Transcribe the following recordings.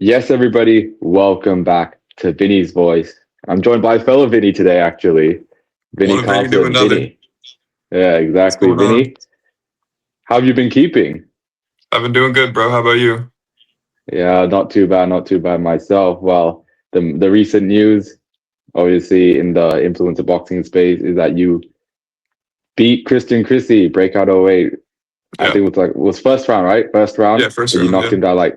Yes, everybody, welcome back to Vinny's Voice. I'm joined by fellow Vinny today, actually. Vinny One opinion to Carlson, another. Vinny. Yeah, What's exactly. going on? Vinny, how have you been keeping? I've been doing good, bro. How about you? Yeah, not too bad myself. Well, the recent news, obviously, in the influencer boxing space is that you beat Christian Chrissy, breakout 08. I Yeah. think it was first round, right? First Yeah, round. first But you round, knocked yeah. him down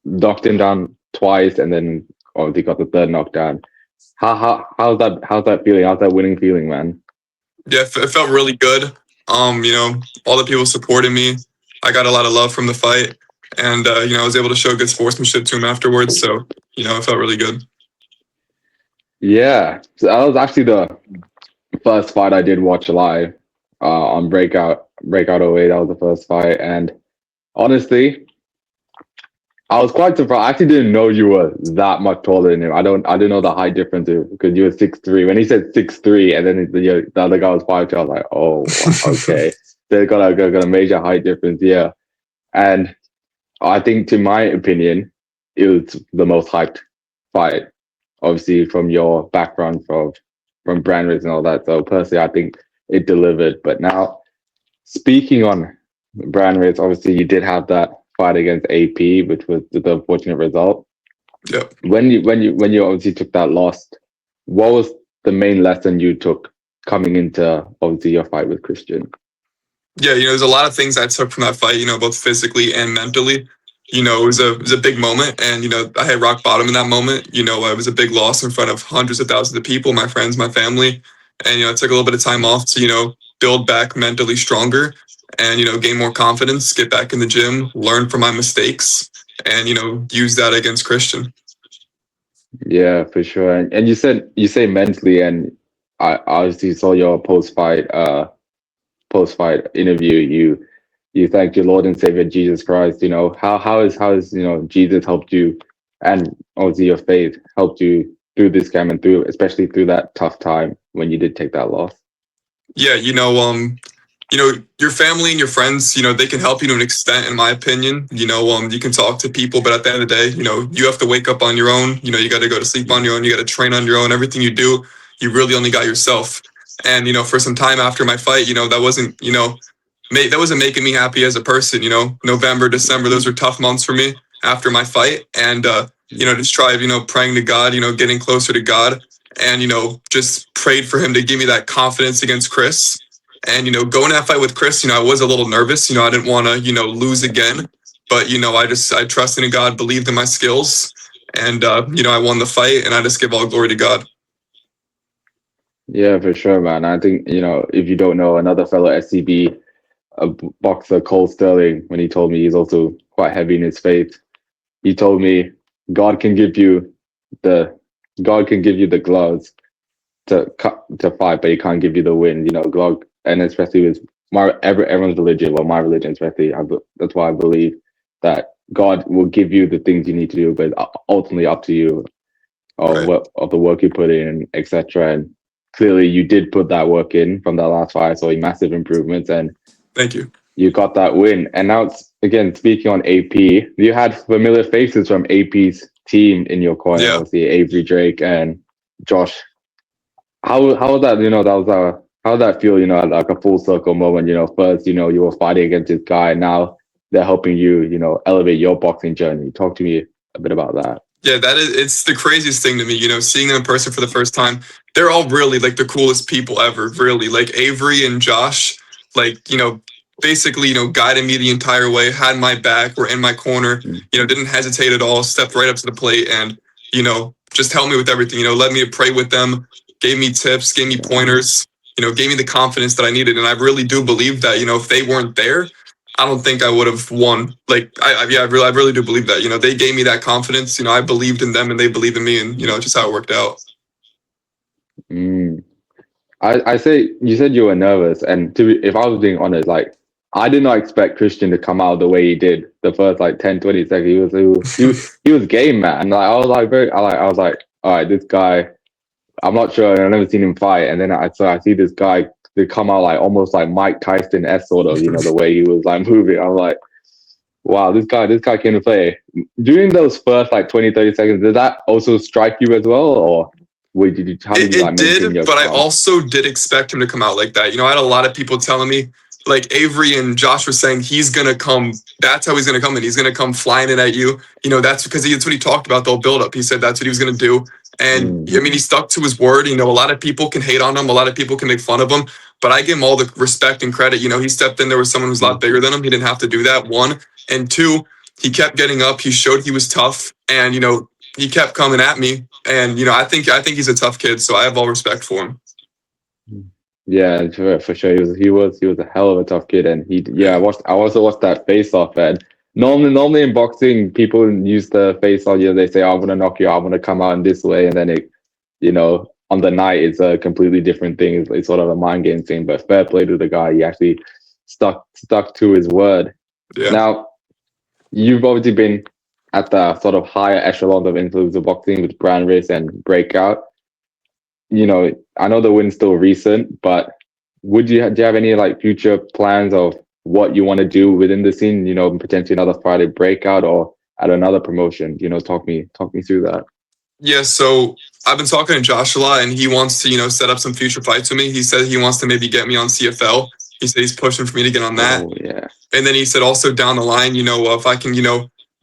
knocked him down twice and then obviously got the third knockdown. How's that feeling? How's that winning feeling, man? Yeah, it felt really good. All the people supporting me. I got a lot of love from the fight. And I was able to show good sportsmanship to him afterwards. So, it felt really good. Yeah, so that was actually the first fight I did watch live on Breakout 08. That was the first fight, and honestly, I was quite surprised. I actually didn't know you were that much taller than him. I didn't know the height difference because you were 6'3". When he said 6'3", and then the other guy was 5'2", I was like, oh, wow, okay, they got a major height difference, yeah. And I think, to my opinion, it was the most hyped fight, obviously from your background from brand rates and all that. So personally, I think it delivered. But now, speaking on brand rates, obviously you did have that fight against AP, which was the unfortunate result. Yep. When you obviously took that loss, what was the main lesson you took coming into obviously your fight with Christian? Yeah, there's a lot of things I took from that fight, both physically and mentally. It was a big moment, and I hit rock bottom in that moment. It was a big loss in front of hundreds of thousands of people, my friends, my family, and I took a little bit of time off to build back mentally stronger, and gain more confidence, get back in the gym, learn from my mistakes, and use that against Christian. Yeah, for sure. And you say mentally, and I obviously saw your post fight interview. You thanked your Lord and Savior Jesus Christ. How is Jesus helped you, and obviously your faith helped you through this game and through especially through that tough time when you did take that loss. Yeah, your family and your friends, they can help you to an extent, in my opinion. You can talk to people, but at the end of the day, you have to wake up on your own. You got to go to sleep on your own. You got to train on your own. Everything you do, you really only got yourself. And for some time after my fight, that wasn't making me happy as a person. November, December, those were tough months for me after my fight, and just tried, praying to God, getting closer to God, and just prayed for Him to give me that confidence against Chris. And going to that fight with Chris, I was a little nervous. I didn't want to, lose again. But I trusted in God, believed in my skills, and I won the fight. And I just give all glory to God. Yeah, for sure, man. I think if you don't know, another fellow SCB boxer, Cole Sterling, when he told me he's also quite heavy in his faith, he told me God can give you the God can give you the gloves to fight, but he can't give you the win. God, and especially with everyone's religion. Well, my religion especially, that's why I believe that God will give you the things you need to do, but it's ultimately up to you Right. of the work you put in, etc. And clearly, you did put that work in from that last fight. I saw massive improvements, and Thank you. you got that win. And now, again, speaking on AP, you had familiar faces from AP's team in your corner, Yeah. obviously Avery Drake and Josh. How was that? How did that feel? Like a full circle moment. First, you were fighting against this guy. Now they're helping you. Elevate your boxing journey. Talk to me a bit about that. Yeah, it's the craziest thing to me, seeing them in person for the first time. They're all really like the coolest people ever, really. Like Avery and Josh, like, basically, guided me the entire way, had my back, were in my corner, Mm. didn't hesitate at all, stepped right up to the plate and, just helped me with everything, led me to pray with them, gave me tips, gave me pointers, gave me the confidence that I needed. And I really do believe that, if they weren't there, I don't think I would have won. Like, I really do believe that. They gave me that confidence. I believed in them and they believed in me, and just how it worked out. Mm. I say you said you were nervous, and if I was being honest, like I did not expect Christian to come out the way he did the first like 10, 20 seconds. He was game, man. Like I was like I was like, all right, this guy. I'm not sure. I've never seen him fight, and then I see this guy to come out like almost like Mike Tyson s sort of. The way he was like moving. I was like, wow, this guy came to play. During those first like 20, 30 seconds, did that also strike you as well? Or how did you like It maintain did, your but I calm? also did expect him to come out like that. I had a lot of people telling me, like Avery and Josh were saying, he's gonna come. That's how he's gonna come in. He's gonna come flying in at you. That's because that's what he talked about. The whole build up. He said that's what he was gonna do, and Mm, he stuck to his word. A lot of people can hate on him. A lot of people can make fun of him, but I give him all the respect and credit. He stepped in there with someone who's a lot bigger than him. He didn't have to do that. One and two, he kept getting up. He showed he was tough, and he kept coming at me. And I think he's a tough kid, so I have all respect for him. yeah, for sure. He was a hell of a tough kid, and Yeah. I also watched that face off, and normally in boxing people use the face off. They say, oh, I'm gonna knock you out, I'm gonna come out in this way, and then on the night it's a completely different thing. It's sort of a mind game thing. But fair play to the guy. He actually stuck to his word. Yeah. Now, you've obviously been at the sort of higher echelon of influence of boxing with Brand Race and Breakout. I know the win's still recent, but do you have any like future plans of what you want to do within the scene? Potentially another Friday Breakout or at another promotion. Talk me through that. Yeah, so I've been talking to Josh a lot, and he wants to, set up some future fights with me. He said he wants to maybe get me on CFL. He said he's pushing for me to get on that. Oh yeah. And then he said also down the line, if I can,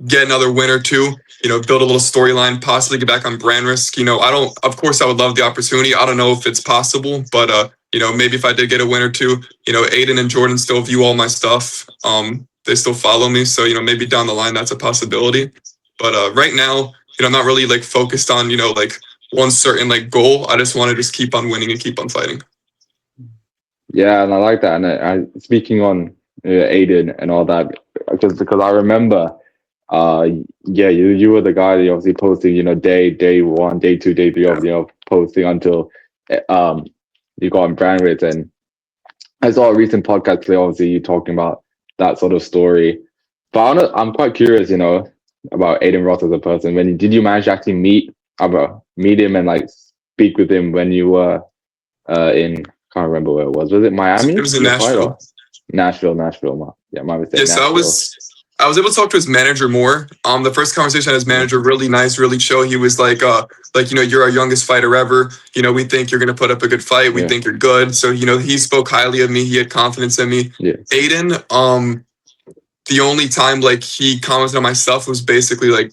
get another win or two, build a little storyline, possibly get back on brand risk. Of course, I would love the opportunity. I don't know if it's possible, but, maybe if I did get a win or two, Adin and Jordan still view all my stuff. They still follow me. So, maybe down the line, that's a possibility. But right now, I'm not really like focused on, like one certain like goal. I just want to just keep on winning and keep on fighting. Yeah, and I like that. And I speaking on Aiden and all that, because I remember, you were the guy that obviously posting, day one, day two, day three of posting until you got on brand rates. And I saw a recent podcast today, obviously you talking about that sort of story. But I'm quite curious, about Adin Ross as a person. Did you manage to actually meet him and like speak with him when you were in? Can't remember where it was. Was it Miami? It was in Nashville. Nashville. My mistake. Yeah, so I was able to talk to his manager more. The first conversation I had his manager, really nice, really chill. He was like, you're our youngest fighter ever. We think you're gonna put up a good fight. We think you're good. So, he spoke highly of me. He had confidence in me. Yeah. Aiden, the only time like he commented on my stuff was basically like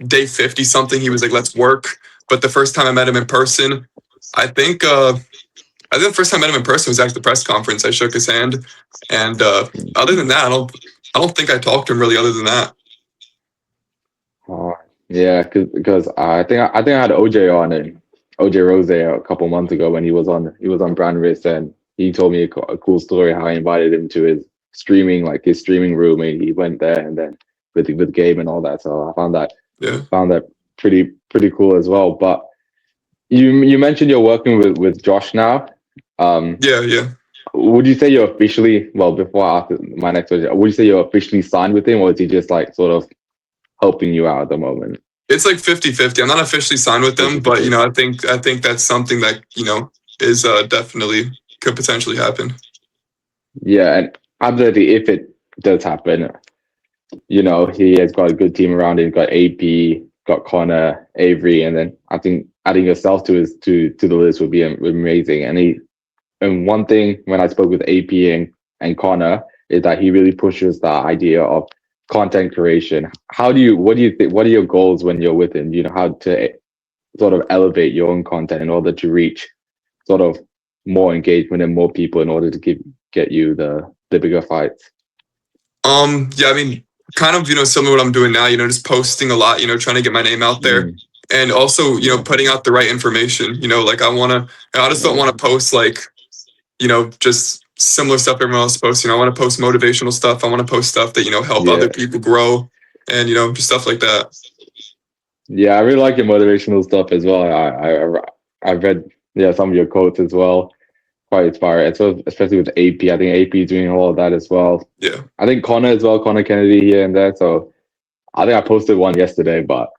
day 50 something. He was like, let's work. But the first time I met him in person, I think the first time I met him in person was at the press conference. I shook his hand, and other than that, I don't think I talked to him really. Other than that, yeah, because I think I had OJ on and OJ Rose a couple months ago when he was on Brand Risk, and he told me a cool story how I invited him to his streaming room, and he went there, and then with the game and all that. So I found that pretty cool as well. But you mentioned you're working with Josh now. Yeah. Would you say you're officially, well, before I ask my next question, would you say you're officially signed with him, or is he just like sort of helping you out at the moment? It's like 50-50. I'm not officially signed with them, but I think that's something that is definitely could potentially happen. Yeah, and absolutely, if it does happen, he has got a good team around him. He's got AP, got Connor, Avery, and then I think adding yourself to the list would be amazing. And one thing when I spoke with AP and Connor is that he really pushes the idea of content creation. What do you think? What are your goals when you're with him? How to sort of elevate your own content in order to reach sort of more engagement and more people in order to get you the bigger fights? Yeah, I mean, kind of, similar to what I'm doing now, just posting a lot, trying to get my name out there. And also, putting out the right information, like I just don't want to post like, just similar stuff everyone else posts. I want to post motivational stuff. I want to post stuff that, help other people grow and, just stuff like that. Yeah, I really like your motivational stuff as well. I've read some of your quotes as well. Quite inspiring, especially with AP. I think AP is doing a lot of that as well. Yeah. I think Connor as well, Connor Kennedy here and there. So I think I posted one yesterday, but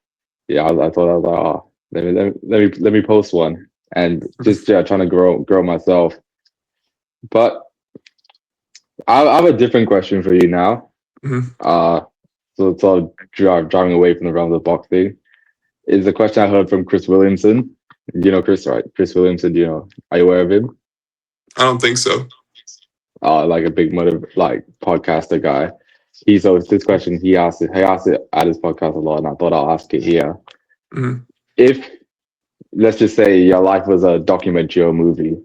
yeah, I thought I was like, oh, let me post one and just trying to grow myself. But I have a different question for you now. Mhm. So sort of driving away from the realm of boxing is a question I heard from Chris Williamson. You know Chris, right? Chris Williamson, are you aware of him? I don't think so. Like a big like podcaster guy. So this question he asked it at his podcast a lot, and I thought I'll ask it here. Mhm. If let's just say your life was a documentary or movie,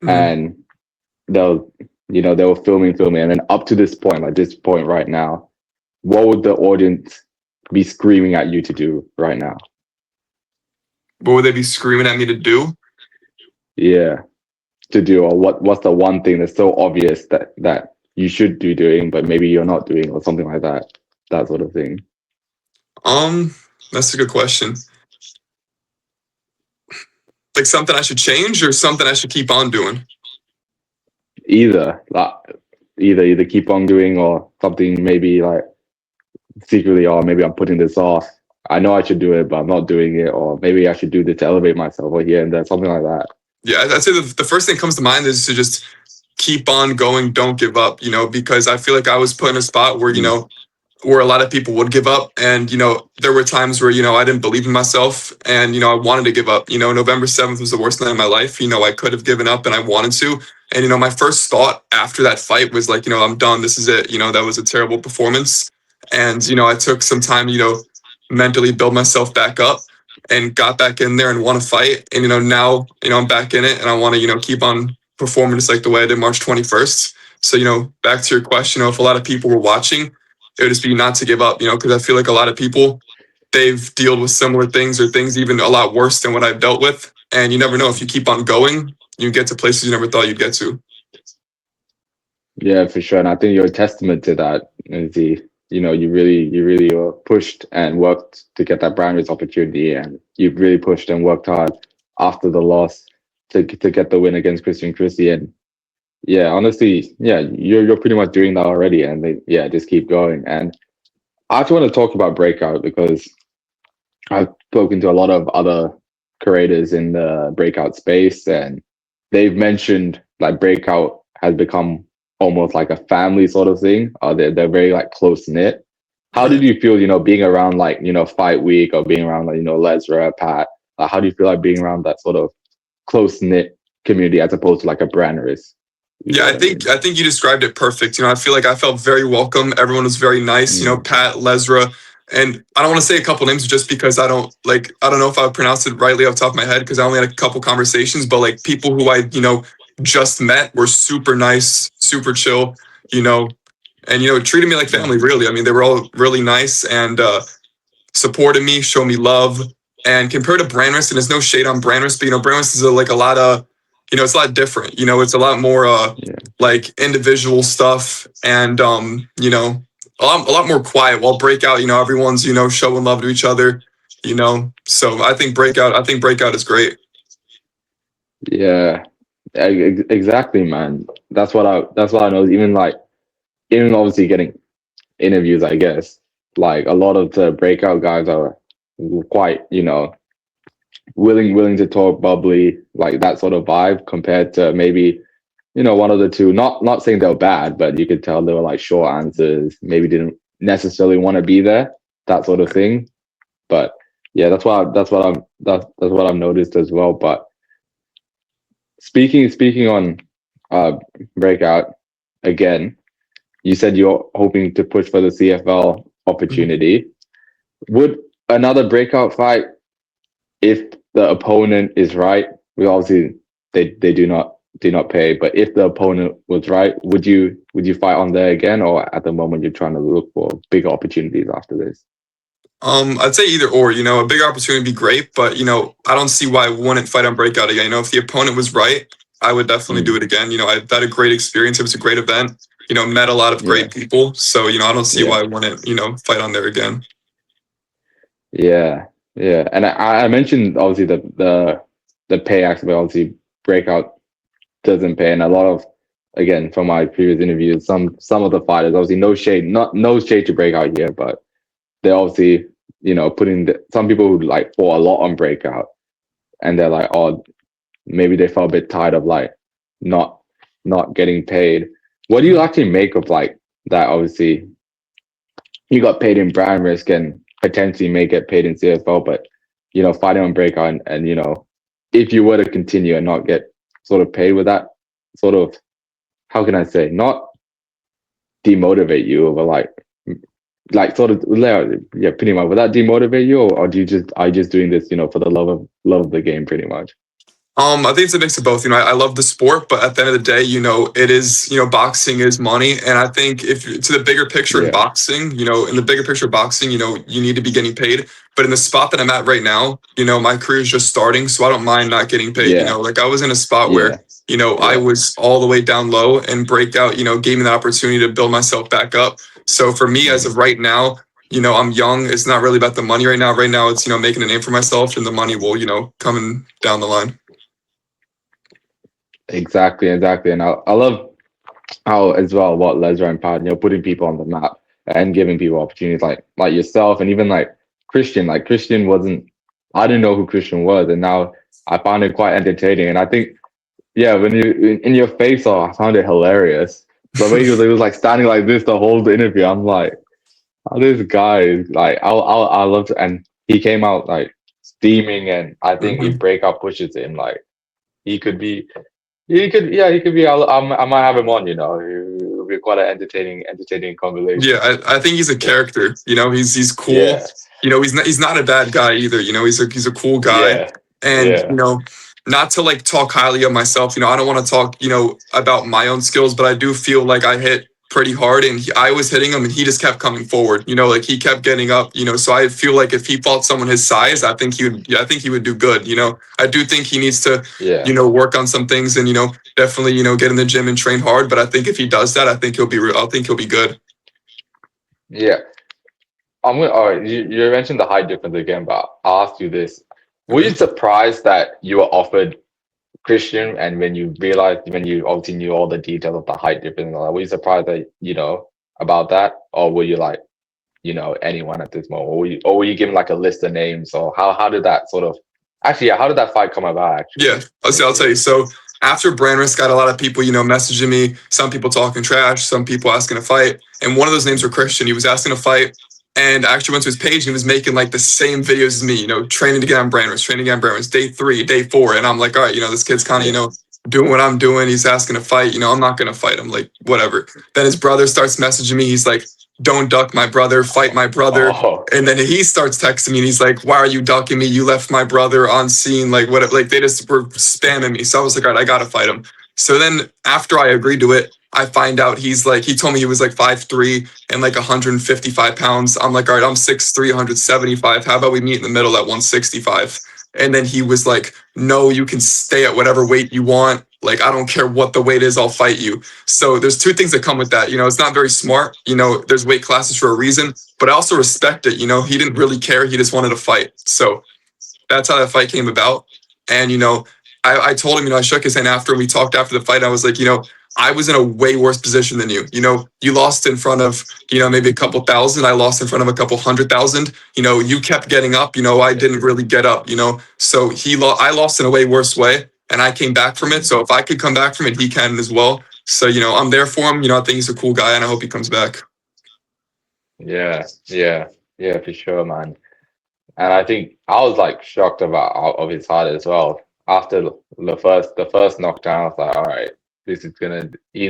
Mhm. and they'll they were filming, and then up to this point, like this point right now, what would the audience be screaming at you to do right now? What would they be screaming at me to do? Yeah, to do, or what's the one thing that's so obvious that you should be doing, but maybe you're not doing, or something like that. That sort of thing. Um, that's a good question. Like something I should change or something I should keep on doing? Either like either keep on doing or something maybe like secretly, or maybe I'm putting this off. I know I should do it, but I'm not doing it, or maybe I should do this to elevate myself, or here and there, something like that. Yeah, I'd say the first thing that comes to mind is to just keep on going, don't give up, because I feel like I was put in a spot where, Mm. where a lot of people would give up. And, there were times where, I didn't believe in myself and, I wanted to give up. November 7th was the worst night of my life. I could have given up and I wanted to. And, my first thought after that fight was like, I'm done. This is it. That was a terrible performance. And, I took some time, mentally build myself back up and got back in there and won a fight. And, now, I'm back in it and I want to, keep on performing just like the way I did March 21st. So, back to your question, if a lot of people were watching, it would just be not to give up, because I feel like a lot of people, they've dealt with similar things or things even a lot worse than what I've dealt with. And you never know, if you keep on going, you get to places you never thought you'd get to. Yeah, for sure. And I think you're a testament to that. Is you really pushed and worked to get that brand race opportunity, and you've really pushed and worked hard after the loss to get the win against Christian Christie. And yeah, honestly, yeah, you're pretty much doing that already. And yeah, just keep going. And I actually want to talk about Breakout because I've spoken to a lot of other creators in the Breakout space, and they've mentioned like Breakout has become almost like a family sort of thing. They're very like close knit. How did Right. you feel, being around like, Fight Week, or being around like, Lesra, Pat? How do you feel like being around that sort of close knit community as opposed to like a brand race? You Yeah, know I what I think mean? I think you described it perfect. I feel like I felt very welcome. Everyone was very nice. Mm, Pat, Lesra, and I don't want to say a couple names just because I don't know if I pronounced it rightly off the top of my head because I only had a couple conversations. But like people who I just met were super nice, super chill. And treated me like mm, family. Really, I mean, they were all really nice and supported me, showed me love. And compared to Brandress, and there's no shade on Brandress, but Brandress is like a lot of, it's a lot different. It's a lot more yeah. like individual stuff, and a lot more quiet. While Breakout, everyone's showing love to each other. So I think Breakout is great. Yeah. Exactly, man. That's what I know. Even obviously getting interviews, I guess. Like a lot of the Breakout guys are quite, willing to talk, bubbly, like that sort of vibe, compared to maybe, one of the two. Not saying they're bad, but you could tell they were like short answers, maybe didn't necessarily want to be there, that sort of thing. But yeah, that's what I've noticed as well. But speaking on uh Breakout again, you said you're hoping to push for the CFL Mhm. opportunity. Would another Breakout fight, if the opponent is right? We obviously they do not pay, but if the opponent was right, would you fight on there again, or at the moment you're trying to look for bigger opportunities after this? I'd say either or. A bigger opportunity would be great, but I don't see why I wouldn't fight on Breakout again. If the opponent was right, I would definitely do Mm, it again. I've had a great experience. It was a great event. Met a lot of yeah, great people. So I don't see yeah, why I wouldn't fight on there again. yeah, yeah. And I mentioned obviously the pay aspect. Obviously, Breakout doesn't pay, and a lot of, again, from my previous interviews, some of the fighters, obviously no shade, not no shade to Breakout here, but they're obviously, putting some people who like fought a lot on Breakout, and they're like, oh, maybe they felt a bit tired of like not not getting paid. What do you actually make of like that? Obviously, he got paid in brand risk and potentially may get paid in CFL, but fighting on breakout and if you were to continue and not get sort of paid with that sort of, how can I say, not demotivate you over like sort of, yeah, pretty much. Would that demotivate you, or do you just are you just doing this for the love of the game pretty much? I think it's a mix of both. I love the sport, but at the end of the day, it is, boxing is money. And I think if to the bigger picture in Yeah. boxing, in the bigger picture of boxing, you need to be getting paid. But in the spot that I'm at right now, my career is just starting. So I don't mind not getting paid. Yeah. Like I was in a spot where, I was all the way down low, and breakout, gave me the opportunity to build myself back up. So for me, as of right now, I'm young. It's not really about the money right now. Right now, it's, making a name for myself, and the money will, coming down the line. Exactly. And I love how as well what Lesnar and Pat, putting people on the map and giving people opportunities like yourself, and even like Christian. Like Christian wasn't, I didn't know who Christian was, and now I found it quite entertaining. And I think, yeah, when you in your face off, I found it hilarious. The way he was like standing like this the whole interview, I'm like, oh, this guy is like, I love to, and he came out like steaming, and I think if breakout pushes him, like he could be. He could be. I might have him on. It'll be quite an entertaining conversation. Yeah, I think he's a character. He's cool. Yeah. He's not a bad guy either. He's a cool guy. Yeah. And not to like talk highly of myself. I don't want to talk about my own skills, but I do feel like I hit pretty hard, and I was hitting him, and he just kept coming forward. Like he kept getting up. So I feel like if he fought someone his size, I think he would do good. I do think he needs to work on some things, and definitely get in the gym and train hard. But I think if he does that, I think he'll be good. Yeah. I'm gonna. All right, you mentioned the height difference again, but I'll ask you this: were you surprised that you were offered Christian, and when you obviously knew all the details of the height difference and all that, were you surprised that about that, or were you like anyone at this moment, or were you given like a list of names, or how did that sort of how did that fight come about actually? Yeah, I'll tell you. So after brand risk, got a lot of people messaging me, some people talking trash, some people asking to fight, and one of those names were Christian. He was asking to fight. And I actually went to his page, and he was making like the same videos as me, training to get on brand risk, day 3, day 4. And I'm like, all right, this kid's kind of, doing what I'm doing. He's asking to fight, I'm not going to fight him, like, whatever. Then his brother starts messaging me. He's like, don't duck my brother, fight my brother. Oh. And then he starts texting me, and he's like, why are you ducking me? You left my brother on scene. Like, what? Like, they just were spamming me. So I was like, all right, I got to fight him. So then after I agreed to it, I find out he's like, he told me he was like 5'3" and like 155 pounds. I'm like, all right, I'm 6'3", 175. How about we meet in the middle at 165? And then he was like, no, you can stay at whatever weight you want. Like, I don't care what the weight is, I'll fight you. So there's two things that come with that. It's not very smart. There's weight classes for a reason, but I also respect it. He didn't really care. He just wanted to fight. So that's how that fight came about. And, I told him, I shook his hand after, and we talked after the fight. I was like, I was in a way worse position than you. You lost in front of, maybe a couple thousand. I lost in front of a couple 100,000. You kept getting up. I didn't really get up. So I lost in a way worse way, and I came back from it. So if I could come back from it, he can as well. So I'm there for him. I think he's a cool guy, and I hope he comes back. Yeah, for sure, man. And I think I was like shocked of his height as well. After the first knockdown, I was like, all right, he's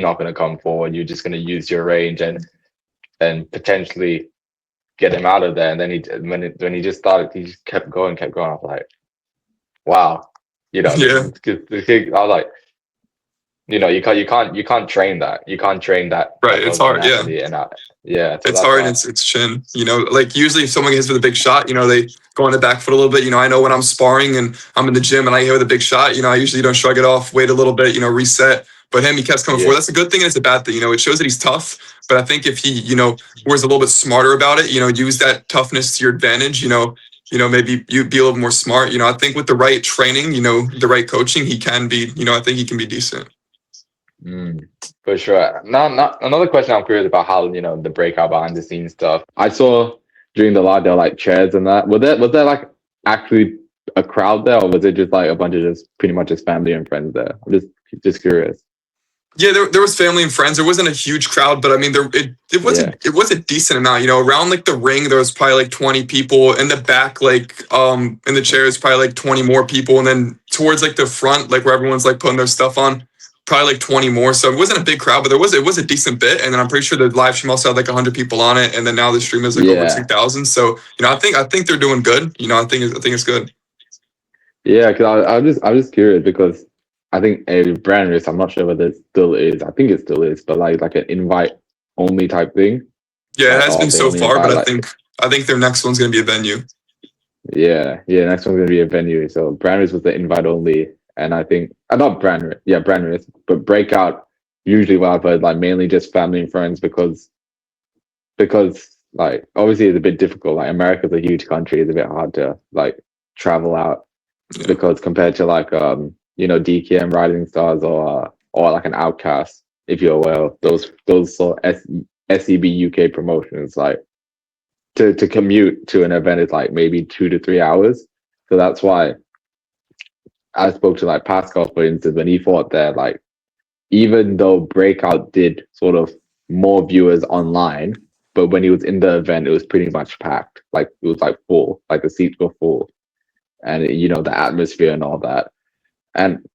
not gonna come forward. You're just gonna use your range and potentially get him out of there. And then when he just started, he just kept going. I was like, wow, Yeah. I was like, you can't train that. You can't train that. Right. It's hard. Yeah. So it's hard, and it's chin. Like usually if someone hits with a big shot, they go on the back foot a little bit. I know when I'm sparring and I'm in the gym and I hit with a big shot, I usually don't shrug it off, wait a little bit, reset. But him, he kept coming forward. That's a good thing and it's a bad thing. It shows that he's tough. But I think if he, was a little bit smarter about it, use that toughness to your advantage, maybe you be a little more smart. I think with the right training, the right coaching, he can be, I think he can be decent. For sure. Now, another question I'm curious about how the breakout behind the scenes stuff. I saw during the live there were like chairs and that. Was there like actually a crowd there, or was it just like a bunch of just pretty much just family and friends there? I'm just curious. Yeah, there was family and friends. There wasn't a huge crowd, but I mean, it was a decent amount. You know, around like the ring, there was probably like 20 people. In the back, like in the chairs, probably like 20 more people, and then towards like the front, like where everyone's like putting their stuff on, probably like 20 more. So it wasn't a big crowd, but it was a decent bit. And then I'm pretty sure the live stream also had like 100 people on it, and then now the stream is like over Yeah. 2,000. So you know, I think they're doing good. You know, I think it's good. Yeah, because I'm just curious because I think a brand risk, I'm not sure whether it still is. I think it still is, but like an invite only type thing. Yeah, it Like, has oh, been they so only far, but invite like I think their next one's gonna be a venue. yeah. Next one's gonna be a venue. So brand risk was the invite only, and I think not brand risk, yeah, brand risk, but breakout. Usually, what I've heard, like mainly just family and friends because like obviously it's a bit difficult. Like America's a huge country; it's a bit hard to like travel out Yeah. because compared to like DKM Rising Stars or like an Outcast, if you're aware of those sort of SEB UK promotions, like to commute to an event is like maybe 2 to 3 hours. So that's why I spoke to like Pascal, for instance, when he fought there, like even though Breakout did sort of more viewers online, but when he was in the event, it was pretty much packed. Like it was like full, like the seats were full, and the atmosphere and all that. And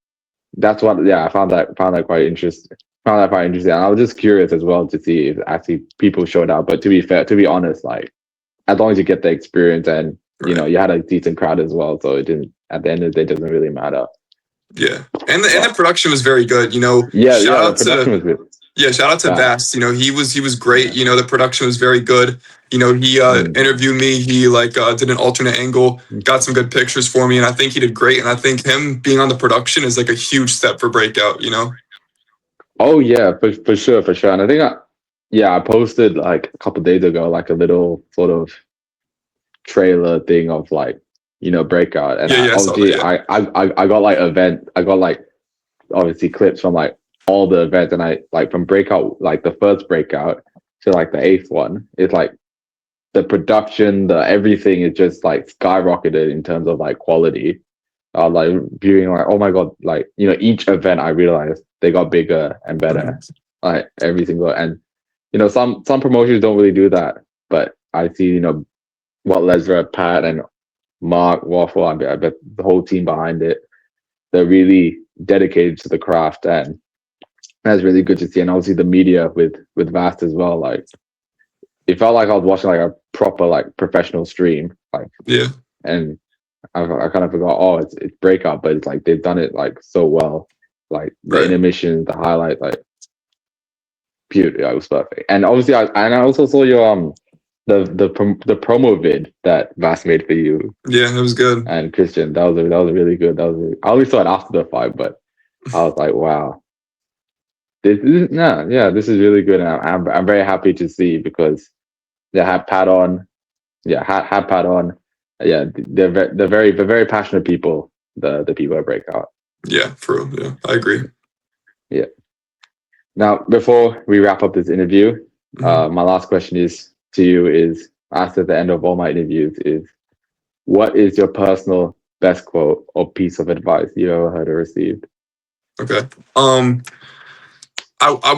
that's what, yeah, I found that quite interesting. Found that quite interesting. And I was just curious as well to see if actually people showed up. But to be honest, like as long as you get the experience and Right. you had a decent crowd as well, so it didn't. At the end of the day, it doesn't really matter. Yeah, and the production was very good. You know, Yeah, the production was good. shout out to Vast. You know, he was great. Yeah. You know, the production was very good. You know, he Mm. interviewed me. He like did an alternate angle, got some good pictures for me, and I think he did great. And I think him being on the production is like a huge step for Breakout. You know. Oh yeah, for sure, for sure. And I think I posted like a couple days ago like a little sort of trailer thing of like Breakout, and Yeah, I yeah, I saw that. obviously Yeah, I got like I got like obviously clips from like all the events, and I like from Breakout, like the first Breakout to like the eighth one. It's like the production, the everything is just like skyrocketed in terms of like quality. Like viewing like, oh my god, like each event I realized they got bigger and better, like every single. And some promotions don't really do that, but I see what Lesra, Pat, and Mark Waffle, I bet the whole team behind it, they're really dedicated to the craft, and that's really good to see. And obviously the media with Vast as well, like it felt like I was watching like a proper like professional stream, like. yeah, And I kind of forgot, oh, it's Breakout, but it's like they've done it like so well, like the right. intermission, the highlight, like beauty, it was perfect. And obviously, I also saw your the promo vid that Vass made for you Yeah, it was good. and Christian. That was really good. I only saw it after the fight, but I was like, wow, this is really good. And I'm very happy to see because they had Pat on, had Pat on. Yeah, they're very passionate people. The people at Breakout. Yeah, for real. Yeah, I agree. Yeah. Now, before we wrap up this interview, my last question is to you is asked at the end of all my interviews is, what is your personal best quote or piece of advice you ever heard or received? Okay. I'm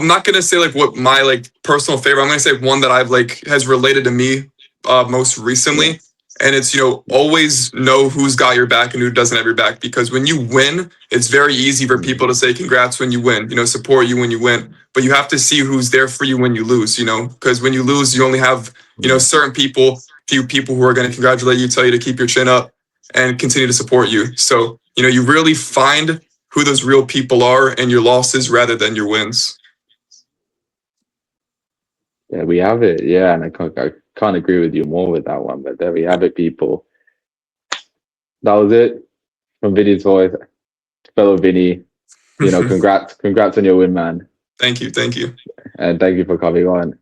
not gonna say like what my like personal favorite. I'm gonna say one that I've like has related to me most recently, Yeah. and it's always know who's got your back and who doesn't have your back, because when you win, it's very easy for people to say congrats when you win, support you when you win, but you have to see who's there for you when you lose, because when you lose, you only have certain people, few people who are going to congratulate you, tell you to keep your chin up, and continue to support you. So you really find who those real people are and your losses rather than your wins. Yeah, we have it. Yeah, and I can't agree with you more with that one, but there we have it, people. That was it from Vinny's voice, fellow Vinny. Congrats on your win, man. Thank you. And thank you for coming on.